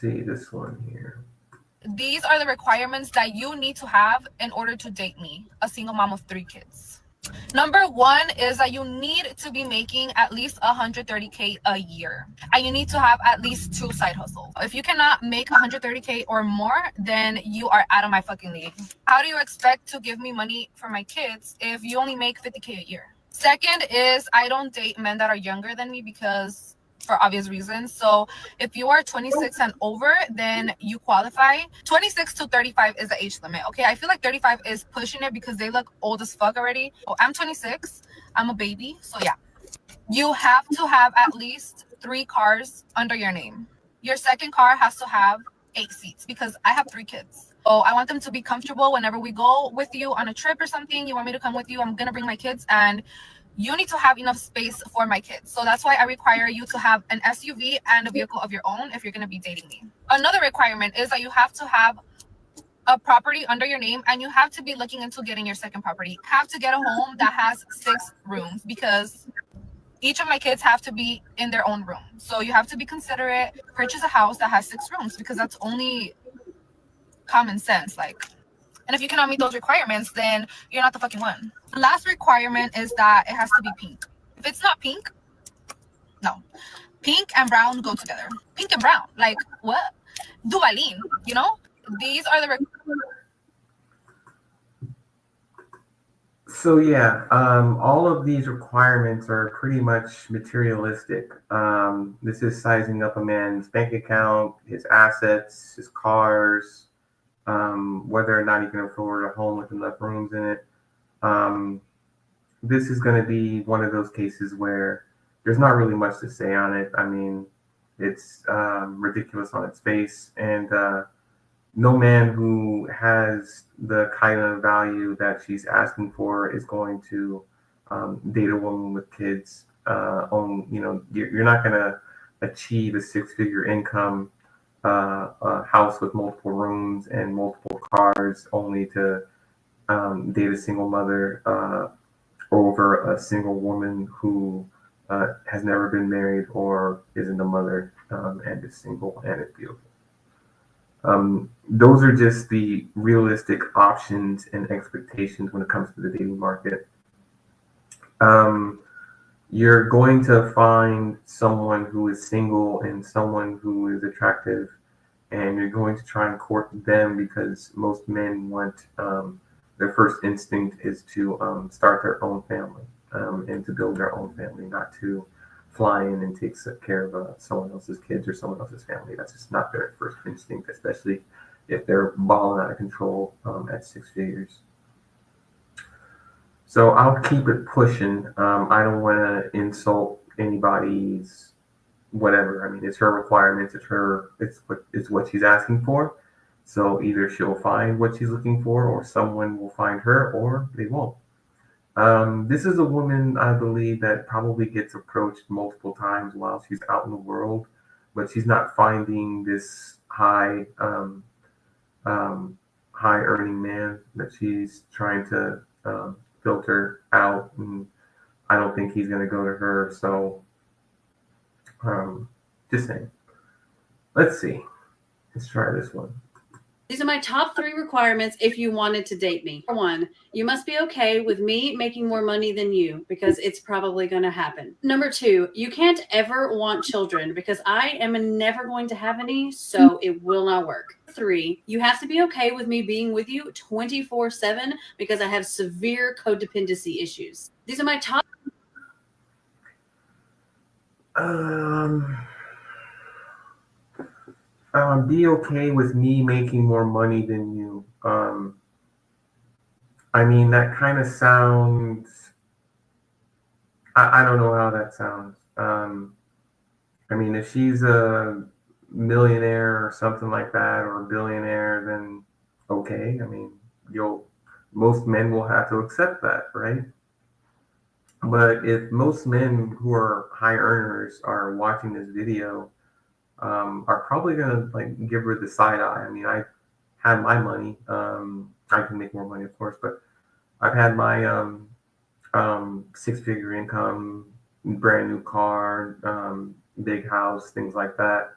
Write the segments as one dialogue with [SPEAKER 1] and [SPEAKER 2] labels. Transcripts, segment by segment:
[SPEAKER 1] see this one here.
[SPEAKER 2] These are the requirements that you need to have in order to date me, a single mom of 3 kids. Number one is that you need to be making at least 130K a year, and you need to have at least 2 side hustles. If you cannot make 130K or more, then you are out of my fucking league. How do you expect to give me money for my kids if you only make 50K a year? Second is I don't date men that are younger than me because for obvious reasons. So if you are 26 and over, then you qualify. 26 to 35 is the age limit. Okay, I feel like 35 is pushing it because they look old as fuck already. Oh, I'm 26. I'm a baby. So yeah, you have to have at least 3 cars under your name. Your second car has to have 8 seats because I have 3 kids. Oh, I want them to be comfortable whenever we go with you on a trip or something. You want me to come with you? I'm gonna bring my kids, and you need to have enough space for my kids. So that's why I require you to have an SUV and a vehicle of your own if you're gonna be dating me. Another requirement is that you have to have a property under your name, and you have to be looking into getting your second property. You have to get a home that has 6 rooms because each of my kids have to be in their own room. So you have to be considerate, purchase a house that has 6 rooms because that's only common sense. Like, and if you cannot meet those requirements, then you're not the fucking one. The last requirement is that it has to be pink. If it's not pink, no. Pink and brown go together. Pink and brown, like what? Duvalin, you know? These are the
[SPEAKER 1] So yeah, all of these requirements are pretty much materialistic. This is sizing up a man's bank account, his assets, his cars, whether or not he can afford a home with enough rooms in it. Um, this is going to be one of those cases where there's not really much to say on it. I mean, it's ridiculous on its face, and no man who has the kind of value that she's asking for is going to date a woman with kids. You're not going to achieve a six-figure income, a house with multiple rooms and multiple cars, only to date a single mother over a single woman who has never been married or isn't a mother and is single and is beautiful. Those are just the realistic options and expectations when it comes to the dating market. Um, you're going to find someone who is single and someone who is attractive, and you're going to try and court them because most men want their first instinct is to start their own family and to build their own family, not to fly in and take care of someone else's kids or someone else's family. That's just not their first instinct, especially if they're balling out of control at 6 figures. So I'll keep it pushing. I don't want to insult anybody's whatever. I mean, it's her requirements. It's what she's asking for. So either she'll find what she's looking for, or someone will find her, or they won't. This is a woman, I believe, that probably gets approached multiple times while she's out in the world, but she's not finding this um, high earning man that she's trying to filter out, and I don't think he's going to go to her. So, just saying. Let's see. Let's try this one.
[SPEAKER 3] These are my top 3 requirements if you wanted to date me. Number 1, you must be okay with me making more money than you because it's probably going to happen. Number 2, you can't ever want children because I am never going to have any, so it will not work. 3, you have to be okay with me being with you 24/7 because I have severe codependency issues. These are my top.
[SPEAKER 1] Um, be okay with me making more money than you. I mean, that kind of sounds. I don't know how that sounds. I mean, if she's a millionaire or something like that, or a billionaire, then okay. I mean, most men will have to accept that, right? But if most men who are high earners are watching this video, are probably gonna like give her the side eye. I mean, I had my money. I can make more money, of course, but I've had my six-figure income, brand new car, big house, things like that.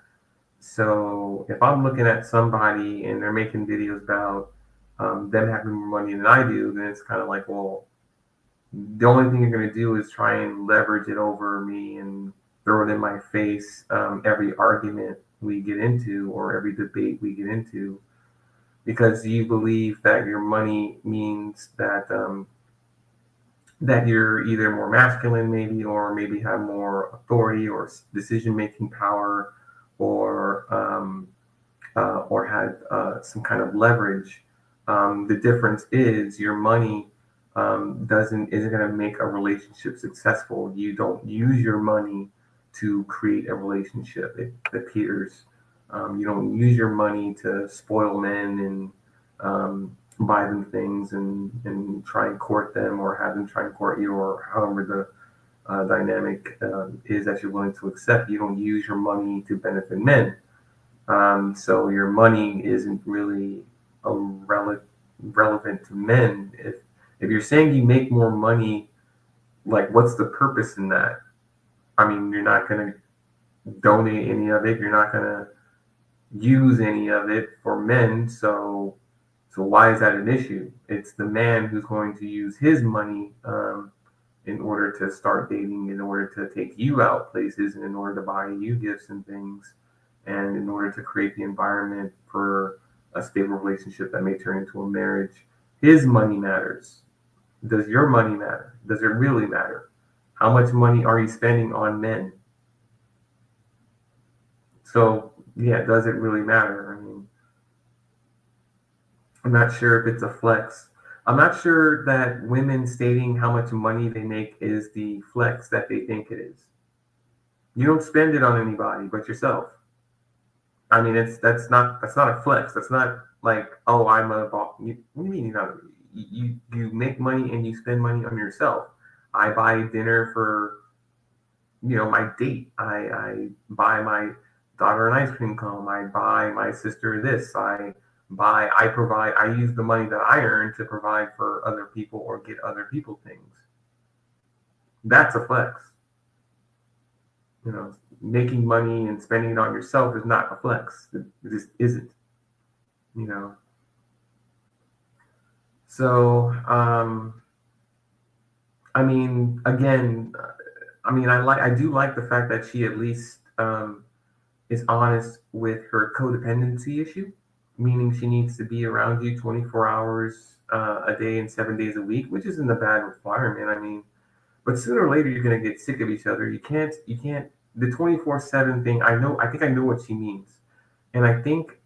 [SPEAKER 1] So if I'm looking at somebody and they're making videos about them having more money than I do, then it's kind of like, well, the only thing you're going to do is try and leverage it over me and throw it in my face every argument we get into or every debate we get into, because you believe that your money means that that you're either more masculine, maybe, or maybe have more authority or decision-making power, or had some kind of leverage. The difference is your money isn't going to make a relationship successful. You don't use your money to create a relationship. It appears. You don't use your money to spoil men and buy them things and try and court them, or have them try and court you, or however the dynamic is that you're willing to accept. You don't use your money to benefit men. So your money isn't really relevant to men. If you're saying you make more money, like, what's the purpose in that? I mean, you're not going to donate any of it. You're not going to use any of it for men. So why is that an issue? It's the man who's going to use his money in order to start dating, in order to take you out places, and in order to buy you gifts and things, and in order to create the environment for a stable relationship that may turn into a marriage. His money matters. Does your money matter? Does it really matter? How much money are you spending on men? So, yeah, does it really matter? I mean, I'm not sure if it's a flex. I'm not sure that women stating how much money they make is the flex that they think it is. You don't spend it on anybody but yourself. I mean, that's not a flex. That's not like, oh, I'm a boss. What do you mean you're not? You make money and you spend money on yourself. I buy dinner for, my date. I buy my daughter an ice cream cone. I buy my sister this. I use the money that I earn to provide for other people or get other people things. That's a flex. Making money and spending it on yourself is not a flex. It just isn't. So, I mean, again, I do like the fact that she at least is honest with her codependency issue, meaning she needs to be around you 24 hours a day and 7 days a week, which isn't a bad requirement. I mean, but sooner or later you're gonna get sick of each other. You can't the 24/7 thing. I think I know what she means, and I think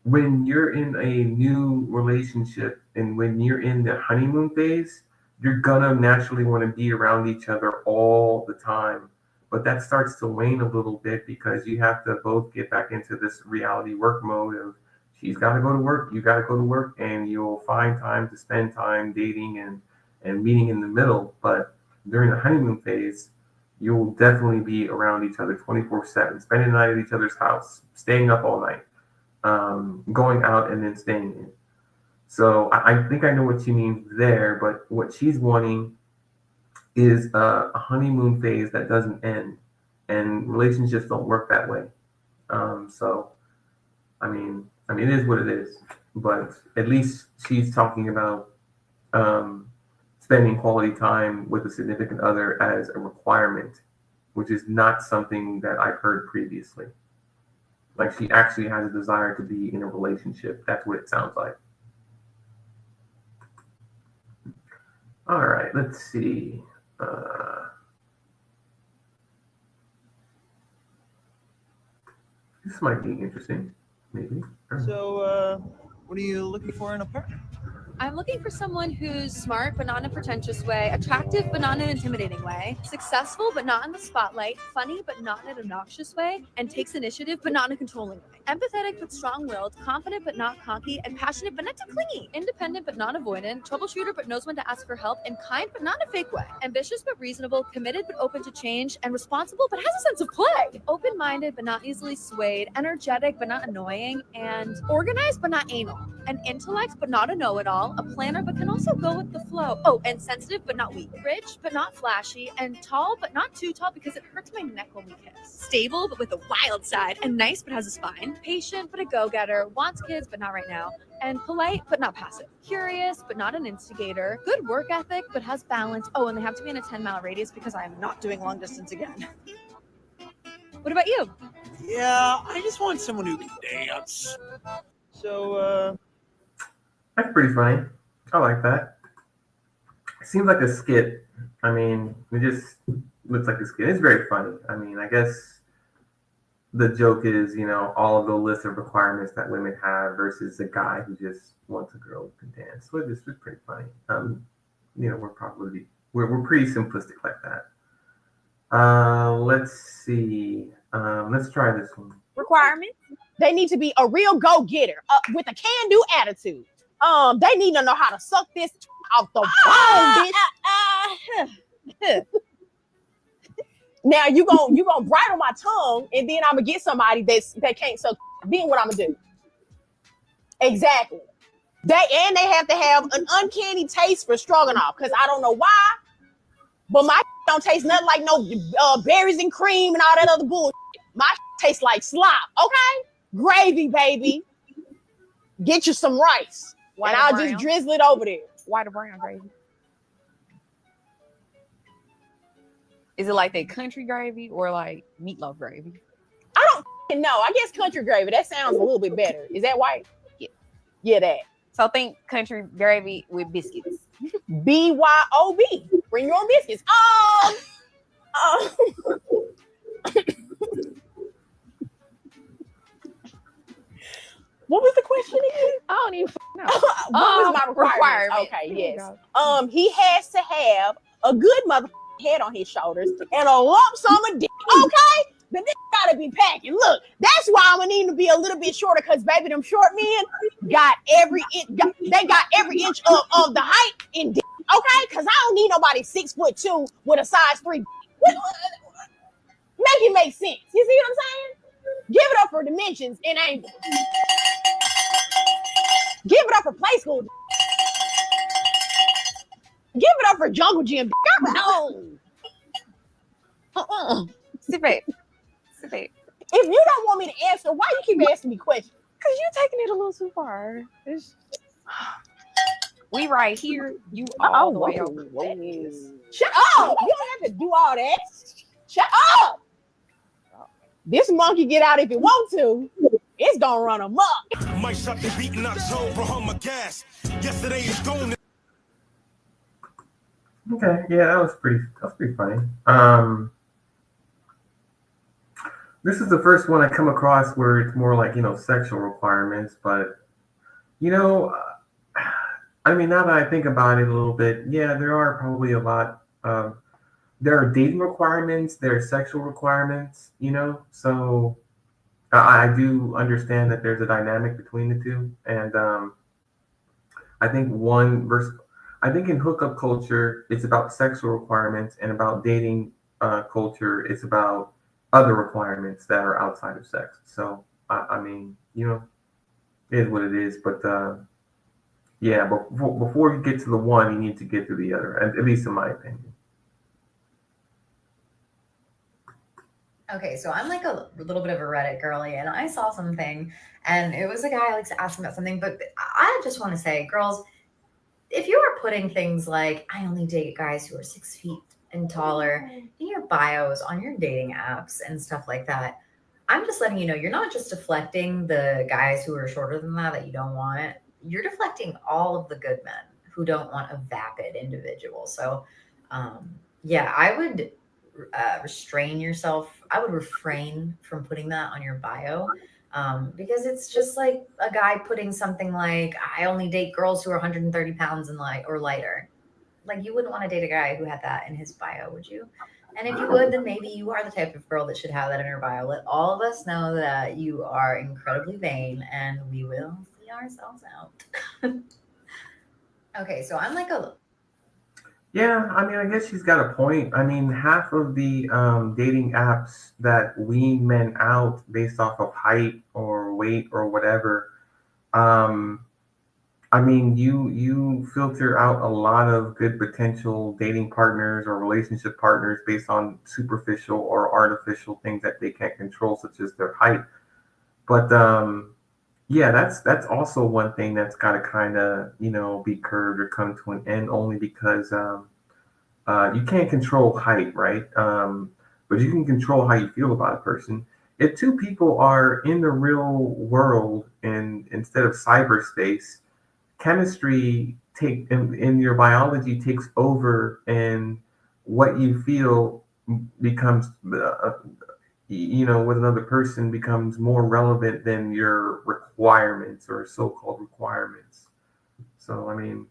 [SPEAKER 1] when you're in a new relationship and when you're in the honeymoon phase, you're gonna naturally want to be around each other all the time. But that starts to wane a little bit because you have to both get back into this reality work mode of she's got to go to work, you got to go to work, and you'll find time to spend time dating and meeting in the middle. But during the honeymoon phase, you'll definitely be around each other 24/7, spending the night at each other's house, staying up all night, going out and then staying in. So I think I know what she means there, but what she's wanting is a honeymoon phase that doesn't end, and relationships don't work that way. So, I mean, it is what it is, but at least she's talking about spending quality time with a significant other as a requirement, which is not something that I've heard previously. Like, she actually has a desire to be in a relationship. That's what it sounds like. All right, let's see. This might be interesting, maybe.
[SPEAKER 4] So, what are you looking for in a partner?
[SPEAKER 5] I'm looking for someone who's smart but not in a pretentious way, attractive but not in an intimidating way, successful but not in the spotlight, funny but not in an obnoxious way, and takes initiative but not in a controlling way. Empathetic but strong-willed, confident but not cocky, and passionate but not too clingy. Independent but not avoidant, troubleshooter but knows when to ask for help, and kind but not in a fake way. Ambitious but reasonable, committed but open to change, and responsible but has a sense of play. Open-minded but not easily swayed, energetic but not annoying, and organized but not anal. An intellect but not a know-it-all, professional, a planner, but can also go with the flow. Oh, and sensitive but not weak. Rich but not flashy, and tall but not too tall because it hurts my neck when we kiss. Stable but with a wild side, and nice but has a spine. Patient but a go-getter, wants kids but not right now. And polite but not passive. Curious but not an instigator. Good work ethic but has balance. Oh, and they have to be in a 10-mile radius because I am not doing long distance again. What about you?
[SPEAKER 4] Yeah, I just want someone who can dance. So,
[SPEAKER 1] That's pretty funny. I like that. It seems like a skit. I mean, it just looks like a skit. It's very funny. I mean, I guess the joke is, all of the list of requirements that women have versus a guy who just wants a girl who can dance. So it's pretty funny. We're pretty simplistic like that. Let's see. Let's try this one.
[SPEAKER 6] Requirements. They need to be a real go-getter with a can-do attitude. They need to know how to suck this off the bone, bitch. Now you gonna bridle my tongue, and then I'm gonna get somebody that can't suck. Then what I'm gonna do? Exactly. They have to have an uncanny taste for stroganoff, because I don't know why, but my don't taste nothing like no berries and cream and all that other bullshit. My tastes like slop. Okay, gravy, baby. Get you some rice, and I'll just drizzle it over there.
[SPEAKER 7] White or brown gravy? Is it like that country gravy or like meatloaf gravy?
[SPEAKER 6] I don't know. I guess country gravy. That sounds a little bit better. Is that white?
[SPEAKER 7] Yeah.
[SPEAKER 6] Yeah, that.
[SPEAKER 7] So think country gravy with biscuits.
[SPEAKER 6] BYOB. Bring your own biscuits. What was the question again?
[SPEAKER 7] I don't even know.
[SPEAKER 6] What was my requirement? Okay, yes. He has to have a good head on his shoulders and a lump sum of dick. Okay? The dick gotta be packing. Look, that's why I'm gonna need to be a little bit shorter, because baby, them short men got every inch of the height in dick. Okay? Because I don't need nobody 6'2" with a size 3. Make it make sense. You see what I'm saying? Give it up for dimensions and angle. Give it up for play school. Give it up for jungle gym. No.
[SPEAKER 7] Sit back. Sit back.
[SPEAKER 6] If you don't want me to answer, why you keep asking me questions?
[SPEAKER 7] Because you're taking it a little too far. We right here. You all the way over there.
[SPEAKER 6] Shut up. You don't have to do all that. Shut up. This monkey get out if it want to. It's gonna run amok.
[SPEAKER 8] Might shut the beat in October on my gas. Yesterday is gone.
[SPEAKER 1] Okay, yeah, that was pretty funny. This is the first one I come across where it's more like, sexual requirements, but I mean, now that I think about it a little bit, yeah, there are probably a lot of, there are dating requirements, there are sexual requirements, so I do understand that there's a dynamic between the two. And I think in hookup culture, it's about sexual requirements, and about dating culture, it's about other requirements that are outside of sex. So, I mean, it is what it is. But yeah, but before you get to the one, you need to get to the other, at least in my opinion.
[SPEAKER 9] Okay, so I'm like a little bit of a Reddit girly, and I saw something, and it was a guy like asking about something, but I just want to say, girls, if you are putting things like, I only date guys who are 6 feet and taller in your bios on your dating apps and stuff like that, I'm just letting you know, you're not just deflecting the guys who are shorter than that you don't want. You're deflecting all of the good men who don't want a vapid individual. So, yeah, I would restrain yourself. I would refrain from putting that on your bio, because it's just like a guy putting something like, I only date girls who are 130 pounds and or lighter. Like, you wouldn't want to date a guy who had that in his bio, would you? And if you would, then maybe you are the type of girl that should have that in her bio. Let all of us know that you are incredibly vain, and we will see ourselves out. Okay, so I'm like
[SPEAKER 1] Yeah, I mean, I guess she's got a point. I mean, half of the dating apps that wean men out based off of height or weight or whatever, I mean, you filter out a lot of good potential dating partners or relationship partners based on superficial or artificial things that they can't control, such as their height. But yeah, that's also one thing that's got to kind of be curbed or come to an end, only because you can't control height, right? But you can control how you feel about a person. If two people are in the real world and instead of cyberspace, chemistry in your biology takes over, and what you feel becomes with another person becomes more relevant than your requirements or so-called requirements. So I mean,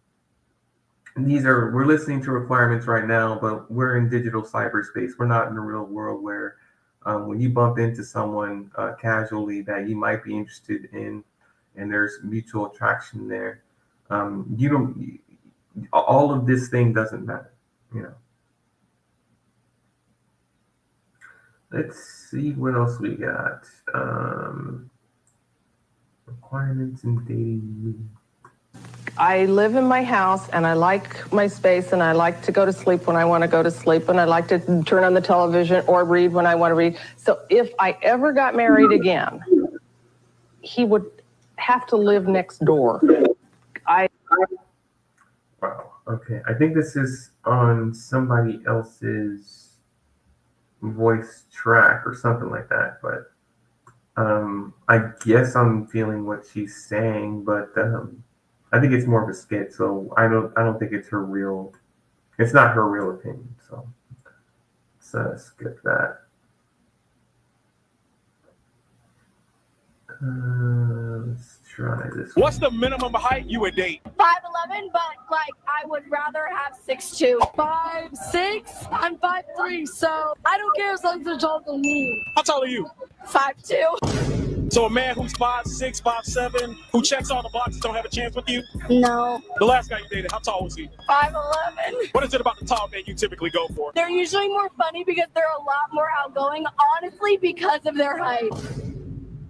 [SPEAKER 1] we're listening to requirements right now, but we're in digital cyberspace. We're not in the real world where when you bump into someone casually that you might be interested in and there's mutual attraction there, you don't. All of this thing doesn't matter, Let's see what else we got. Requirements in dating.
[SPEAKER 10] I live in my house and I like my space and I like to go to sleep when I want to go to sleep and I like to turn on the television or read when I want to read. So if I ever got married again, he would have to live next door.
[SPEAKER 1] Wow. Okay. I think this is on somebody else's voice track or something like that, but I guess I'm feeling what she's saying, but I think it's more of a skit, so I don't think it's not her real opinion, so let's skip that. Let's try this one.
[SPEAKER 4] What's the minimum height you would date?
[SPEAKER 5] 5'11", but like I would rather have 6'2". 5'6". I'm 5'3", so I don't care as long as they're taller than me.
[SPEAKER 4] How tall are you?
[SPEAKER 5] 5'2".
[SPEAKER 4] So a man who's 5'6", 5'7", who checks all the boxes don't have a chance with you?
[SPEAKER 5] No.
[SPEAKER 4] The last guy you dated, how tall was he?
[SPEAKER 5] 5'11".
[SPEAKER 4] What is it about the tall man you typically go for?
[SPEAKER 5] They're usually more funny because they're a lot more outgoing, honestly, because of their height.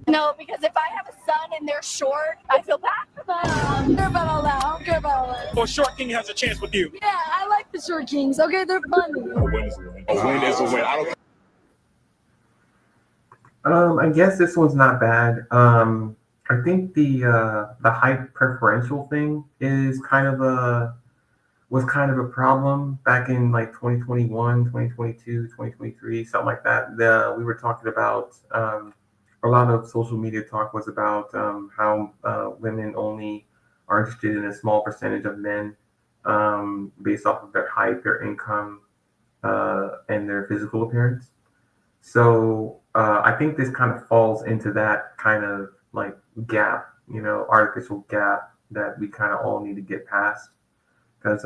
[SPEAKER 5] No, because if I have a son and they're short, I feel bad for them. I don't care about all that. I don't care about all that.
[SPEAKER 4] Or short king has a chance with you?
[SPEAKER 5] Yeah, I like the short kings. Okay, they're funny.
[SPEAKER 4] A win is a win. A win is a win.
[SPEAKER 1] I guess this one's not bad. I think the height preferential thing was kind of a problem back in like 2021, 2022, 2023, something like that. We were talking about a lot of social media talk was about how women only are interested in a small percentage of men based off of their height, their income, and their physical appearance. So I think this kind of falls into that kind of like gap, artificial gap that we kind of all need to get past, because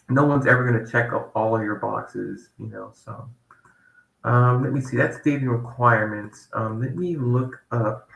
[SPEAKER 1] no one's ever going to check off all of your boxes, so. Let me see, that's dating requirements. Let me look up